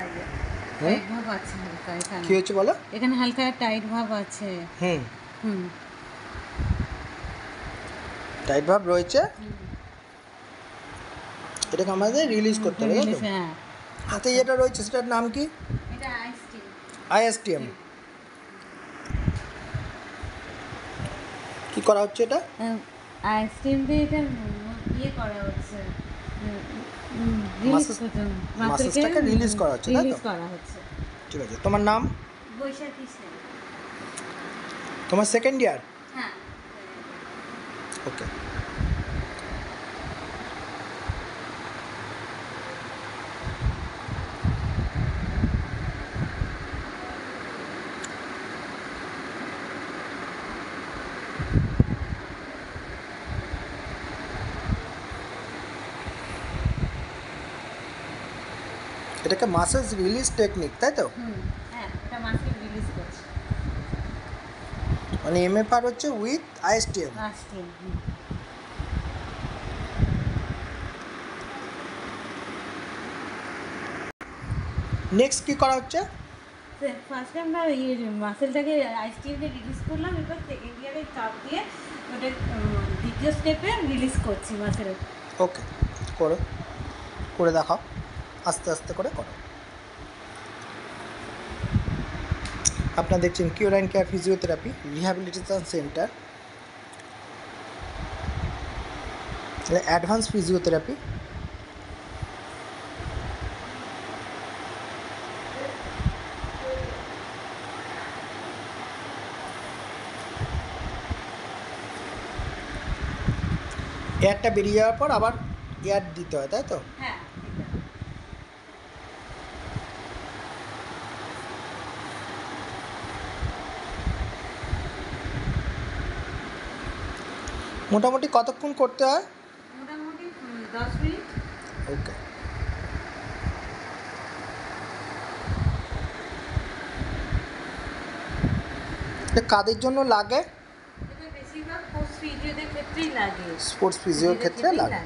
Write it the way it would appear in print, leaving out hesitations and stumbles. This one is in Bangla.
লাগে, হুম টাইট ভাব আছে হালকা এখানে। কি হচ্ছে বলো? এখানে হালকা টাইট ভাব আছে। হুম হুম টাইট ভাব রয়েছে। হুম। এটাকে আমাদের রিলিজ করতে হবে, তাই তো? হ্যাঁ, হাতে যেটা রয়েছে সেটার নাম কি? এটা আইসক্রিম। আইএসটিএম। কি করা হচ্ছে এটা? আইসক্রিম দিয়ে এটা ইয়ে করা হচ্ছে, রিলিজ করতে, মাসেজটাকে রিলিজ করা হচ্ছে, তাই তো? রিলিজ করা হচ্ছে। ঠিক আছে, তোমার নাম? বৈশাখী সেন। তোমার সেকেন্ড ইয়ার? হ্যাঁ। ওকে। এটাকে মাসেজ রিলিজ টেকনিক, তাই তো? হ্যাঁ, এটা মাসেল রিলিজ করছে। মানে এমএফআর হচ্ছে উইথ আইএসটিএম। আইসক্রিম। নেক্সট কি করা হচ্ছে? ফার্স্টে আমরা ইয়ে মাসেলটাকে আইসক্রিম দিয়ে রিলিজ করলাম, এবার সেকেন্ড ইয়ারে চাপ দিয়ে ওটা দ্বিতীয় স্টেপে রিলিজ করছি মাসেল। ওকে, করো, করে দেখাও, আস্তে আস্তে করে করো। আপনারা দেখছেন cure and care physiotherapy rehabilitation centre, advance physiotherapy. এয়ারটা বেরিয়ে যাওয়ার পর আবার এয়ার দিতে হয়, তাই তো? হ্যাঁ। মোটামুটি কতক্ষণ করতে হয়? মোটামুটি 10 মিনিট। ওকে। এটা কাদের জন্য লাগে? এটা বেশিরভাগ পোস্ট ফিজিওদের ক্ষেত্রেই লাগে। স্পোর্টস ফিজিওর ক্ষেত্রে লাগে।